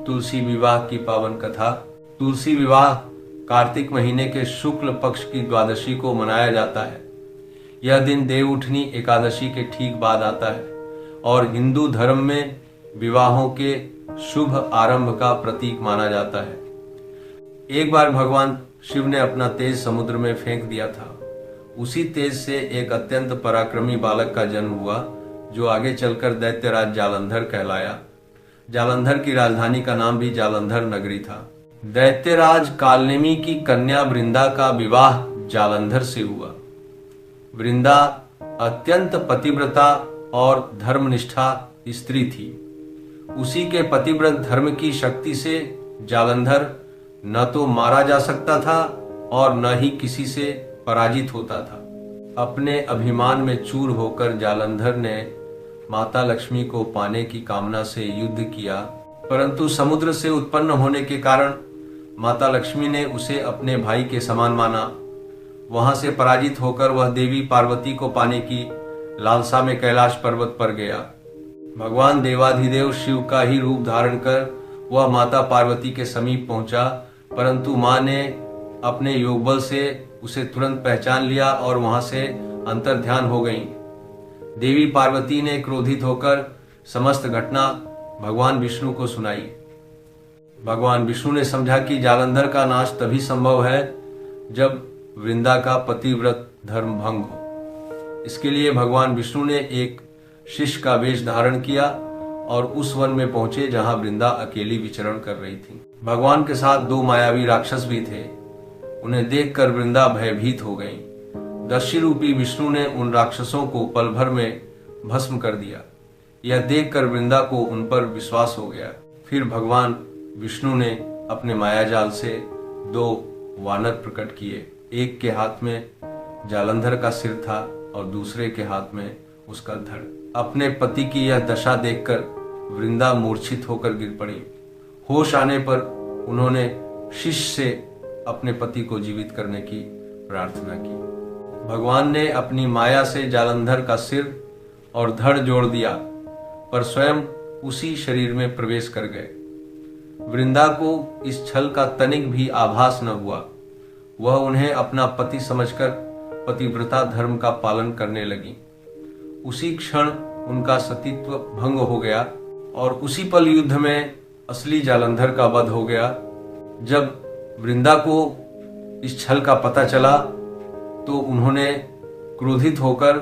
तुलसी विवाह की पावन कथा। तुलसी विवाह कार्तिक महीने के शुक्ल पक्ष की द्वादशी को मनाया जाता है। यह दिन देवउठनी एकादशी के ठीक बाद आता है और हिंदू धर्म में विवाहों के शुभ आरंभ का प्रतीक माना जाता है। एक बार भगवान शिव ने अपना तेज समुद्र में फेंक दिया था। उसी तेज से एक अत्यंत पराक्रमी बालक का जन्म हुआ जो आगे चलकर दैत्यराज जालंधर कहलाया। जालंधर की राजधानी का नाम भी जालंधर नगरी था। दैत्यराज कालनेमी की कन्या वृंदा का विवाह जालंधर से हुआ। वृंदा अत्यंत पतिव्रता और धर्मनिष्ठा स्त्री थी। उसी के पतिव्रत धर्म की शक्ति से जालंधर न तो मारा जा सकता था और न ही किसी से पराजित होता था। अपने अभिमान में चूर होकर जालंधर ने माता लक्ष्मी को पाने की कामना से युद्ध किया, परंतु समुद्र से उत्पन्न होने के कारण माता लक्ष्मी ने उसे अपने भाई के समान माना। वहां से पराजित होकर वह देवी पार्वती को पाने की लालसा में कैलाश पर्वत पर गया। भगवान देवाधिदेव शिव का ही रूप धारण कर वह माता पार्वती के समीप पहुंचा, परंतु मां ने अपने योगबल से उसे तुरंत पहचान लिया और वहां से अंतर्ध्यान हो गईं। देवी पार्वती ने क्रोधित होकर समस्त घटना भगवान विष्णु को सुनाई। भगवान विष्णु ने समझा कि जालंधर का नाश तभी संभव है जब वृंदा का पतिव्रत धर्म भंग हो। इसके लिए भगवान विष्णु ने एक शिष्य का वेश धारण किया और उस वन में पहुंचे जहां वृंदा अकेली विचरण कर रही थी। भगवान के साथ दो मायावी राक्षस भी थे। उन्हें देखकर वृंदा भयभीत हो गई। दस्यु रूपी विष्णु ने उन राक्षसों को पल भर में भस्म कर दिया। यह देखकर वृंदा को उन पर विश्वास हो गया। फिर भगवान विष्णु ने अपने मायाजाल से दो वानर प्रकट किए। एक के हाथ में जालंधर का सिर था और दूसरे के हाथ में उसका धड़। अपने पति की यह दशा देखकर वृंदा मूर्छित होकर गिर पड़ी। होश आने पर उन्होंने शिष्य से अपने पति को जीवित करने की प्रार्थना की। भगवान ने अपनी माया से जालंधर का सिर और धड़ जोड़ दिया, पर स्वयं उसी शरीर में प्रवेश कर गए। वृंदा को इस छल का तनिक भी आभास न हुआ। वह उन्हें अपना पति समझकर पतिव्रता धर्म का पालन करने लगी। उसी क्षण उनका सतीत्व भंग हो गया और उसी पल युद्ध में असली जालंधर का वध हो गया। जब वृंदा को इस छल का पता चला तो उन्होंने क्रोधित होकर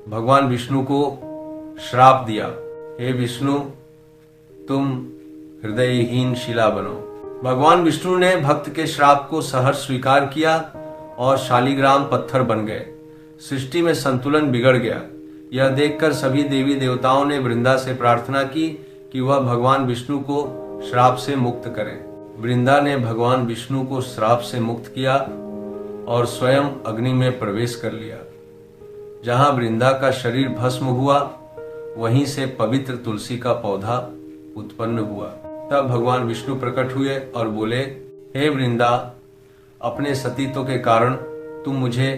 भगवान विष्णु को श्राप दिया, हे विष्णु, तुम हृदयहीन शिला बनो। भगवान विष्णु ने भक्त के श्राप को सहर्ष स्वीकार किया और शालिग्राम पत्थर बन गए। सृष्टि में संतुलन बिगड़ गया। यह देखकर सभी देवी देवताओं ने वृंदा से प्रार्थना की कि वह भगवान विष्णु को श्राप से मुक्त करें। वृंदा ने भगवान विष्णु को श्राप से मुक्त किया और स्वयं अग्नि में प्रवेश कर लिया। जहां वृंदा का शरीर भस्म हुआ, वहीं से पवित्र तुलसी का पौधा उत्पन्न हुआ। तब भगवान विष्णु प्रकट हुए और बोले, हे वृंदा, अपने सतीत्व के कारण तुम मुझे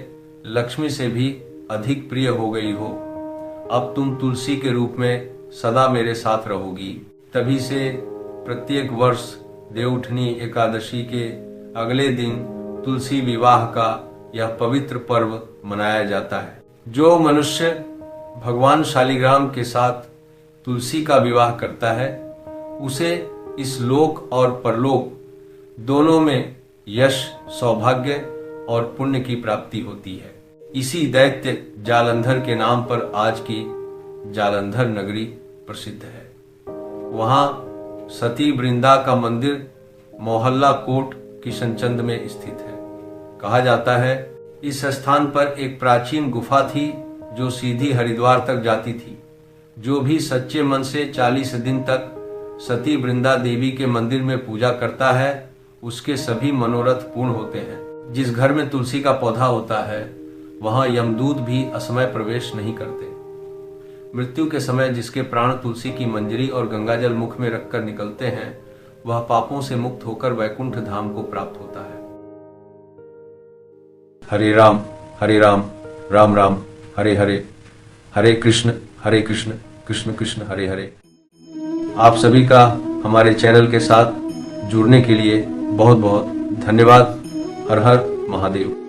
लक्ष्मी से भी अधिक प्रिय हो गई हो। अब तुम तुलसी के रूप में सदा मेरे साथ रहोगी। तभी से प्रत्येक वर्ष देवउठनी एकादशी के अगले दिन तुलसी विवाह का यह पवित्र पर्व मनाया जाता है। जो मनुष्य भगवान शालिग्राम के साथ तुलसी का विवाह करता है, उसे इस लोक और परलोक दोनों में यश, सौभाग्य और पुण्य की प्राप्ति होती है। इसी दैत्य जालंधर के नाम पर आज की जालंधर नगरी प्रसिद्ध है। वहां सती वृंदा का मंदिर मोहल्ला कोट किशनचंद में स्थित है। कहा जाता है इस स्थान पर एक प्राचीन गुफा थी जो सीधी हरिद्वार तक जाती थी। जो भी सच्चे मन से 40 दिन तक सती वृंदा देवी के मंदिर में पूजा करता है, उसके सभी मनोरथ पूर्ण होते हैं। जिस घर में तुलसी का पौधा होता है, वहां यमदूत भी असमय प्रवेश नहीं करते। मृत्यु के समय जिसके प्राण तुलसी की मंजरी और गंगाजल मुख में रखकर निकलते हैं, वह पापों से मुक्त होकर वैकुंठ धाम को प्राप्त होता है। हरे राम राम राम हरे हरे, हरे कृष्ण कृष्ण कृष्ण हरे हरे। आप सभी का हमारे चैनल के साथ जुड़ने के लिए बहुत बहुत धन्यवाद। हर हर महादेव।